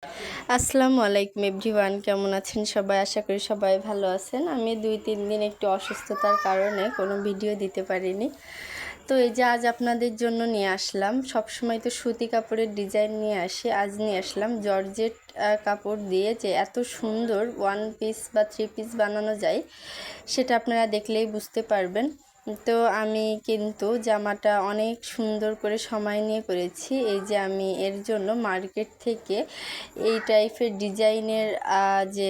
আসসালামু আলাইকুম এভরিওয়ান, কেমন আছেন সবাই? আশা করি সবাই ভালো আছেন। আমি 2-3 দিন একটু অসুস্থতার কারণে কোনো ভিডিও দিতে পারিনি। তো এই যে আজ আপনাদের জন্য নিয়ে আসলাম। সবসময় তো সুতি কাপড়ের ডিজাইন নিয়ে আসি, আজ নিয়ে আসলাম জর্জেট কাপড় দিয়ে যে এত সুন্দর 1 পিস বা 3 পিস বানানো যায় সেটা আপনারা দেখলেই বুঝতে পারবেন। তো আমি কিন্তু জামাটা অনেক সুন্দর করে সময় নিয়ে করেছি। এই যে আমি এর জন্য মার্কেট থেকে এই টাইপের ডিজাইনের যে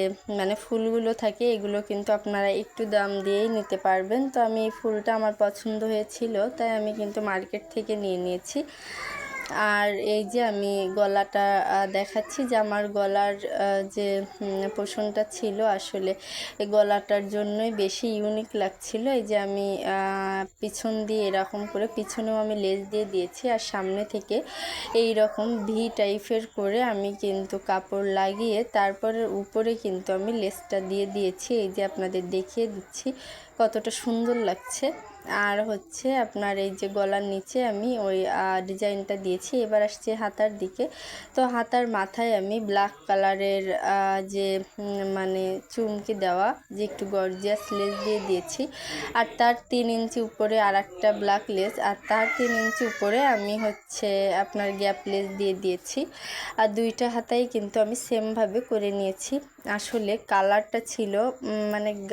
ফুলগুলো থাকে এগুলো কিন্তু আপনারা একটু দাম দিয়েই নিতে পারবেন। তো আমি এই ফুলটা আমার পছন্দ হয়েছিল, তাই আমি কিন্তু মার্কেট থেকে নিয়ে নিয়েছি। আর এই যে আমি গলাটা দেখাচ্ছি যে আমার গলার যে পোষণটা ছিল আসলে এই গলাটার জন্যই বেশি ইউনিক লাগছিল। এই যে আমি পিছন দিয়ে এরকম করে পিছনেও আমি লেস দিয়ে দিয়েছি, আর সামনে থেকে এই রকম ভি টাইপের করে আমি কিন্তু কাপড় লাগিয়ে তারপরে উপরে কিন্তু আমি লেসটা দিয়ে দিয়েছি। এই যে আপনাদের দেখিয়ে দিচ্ছি কতটা সুন্দর লাগছে। আর হচ্ছে আপনার এই যে গলার নিচে আমি ওই ডিজাইনটা দিয়েছি। এবার আসছে হাতার দিকে। তো হাতার মাথায় আমি ব্ল্যাক কালারের যে চুমকি দেওয়া যে একটু গর্জিয়াস লেস দিয়ে দিয়েছি। আর তার 3 ইঞ্চি উপরে আর একটা ব্ল্যাক লেস, আর তার 3 ইঞ্চি উপরে আমি হচ্ছে আপনার গ্যাপ লেস দিয়ে দিয়েছি। আর দুইটা হাতাই কিন্তু আমি সেমভাবে করে নিয়েছি। আসলে কালারটা ছিল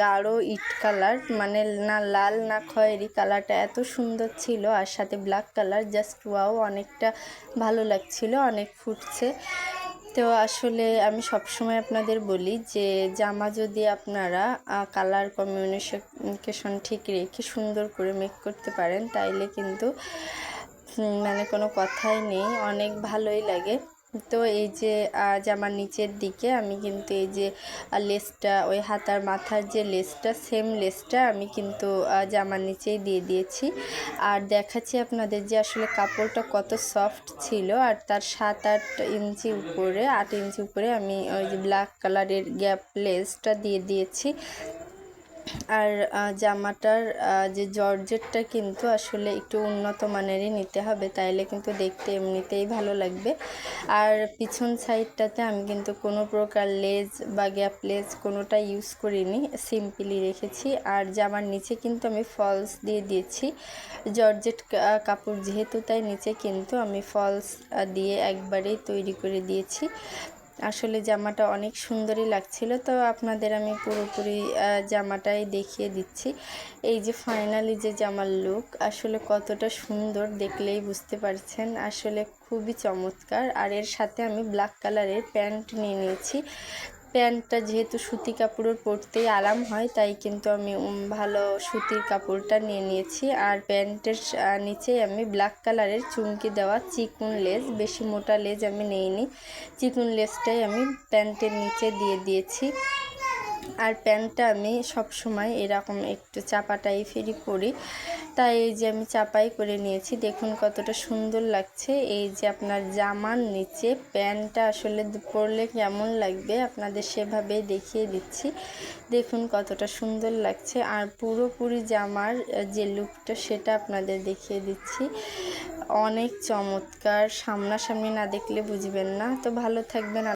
গাঢ় ইট কালার, না লাল না খয়েরি, কালারটা এত সুন্দর ছিল। আর সাথে ব্ল্যাক কালার, জাস্ট ওয়াও, অনেকটা ভালো লাগছিল, অনেক ফুটছে। তো আসলে আমি সবসময় আপনাদের বলি যে জামা যদি আপনারা কালার কমিউনিকেশন ঠিক রেখে সুন্দর করে মেক করতে পারেন তাইলে কিন্তু কোনো কথাই নেই, অনেক ভালোই লাগে। তো এই যে জামার নিচের দিকে আমি কিন্তু এই যে লেসটা, ওই হাতার মাথার যে লেসটা, সেম লেসটা আমি কিন্তু জামার নিচেই দিয়ে দিয়েছি। আর দেখাচ্ছি আপনাদের যে আসলে কাপড়টা কত সফট ছিল। আর তার 7-8 ইঞ্চি উপরে, 8 ইঞ্চি উপরে আমি ওই যে ব্ল্যাক কালারের গ্যাপ লেসটা দিয়ে দিয়েছি। আর জামাটার যে জর্জেটটা কিন্তু আসলে একটু উন্নত মানেরই নিতে হবে, তাইলে কিন্তু দেখতে এমনিতেই ভালো লাগবে। আর পিছন সাইডটাতে আমি কিন্তু কোনো প্রকার লেস বা গ্যাপ লেস কোনোটা ইউজ করিনি, সিম্পলি রেখেছি। আর জামার নিচে কিন্তু আমি ফলস দিয়ে দিয়েছি। জর্জেট কাপড় যেহেতু, তাই নিচে কিন্তু আমি ফলস দিয়ে একবারেই তৈরি করে দিয়েছি। আসলে জামাটা অনেক সুন্দরই লাগছিল। তো আপনাদের আমি পুরোপুরি জামাটাই দেখিয়ে দিচ্ছি। এই যে ফাইনালি যে জামার লুক, আসলে কতটা সুন্দর দেখলেই বুঝতে পারছেন, আসলে খুবই চমৎকার। আর এর সাথে আমি ব্ল্যাক কালারের প্যান্ট নিয়ে নিয়েছি। প্যান্টটা যেহেতু সুতি কাপড়ের পরতেই আরাম হয়, তাই কিন্তু আমি ভালো সুতির কাপড়টা নিয়ে নিয়েছি। আর প্যান্টের নিচে আমি ব্ল্যাক কালারের চুমকি দেওয়া চিকন লেস, বেশি মোটা লেস আমি নেইনি, চিকন লেসটাই আমি প্যান্টের নিচে দিয়ে দিয়েছি। আর প্যান্টটা আমি সবসময় এরকম একটু চাপা টাইপেরই পরি, তাই এই যে আমি চাপাই করে নিয়েছি। দেখুন কতটা সুন্দর লাগছে। এই যে আপনার জামার নিচে প্যান্টটা আসলে পরলে কেমন লাগবে আপনাদের সেভাবেই দেখিয়ে দিচ্ছি। দেখুন কতটা সুন্দর লাগছে। আর পুরোপুরি জামার যে লুকটা সেটা আপনাদের দেখিয়ে দিচ্ছি, অনেক চমৎকার। সামনাসামনি না দেখলে বুঝবেন না। তো ভালো থাকবেন।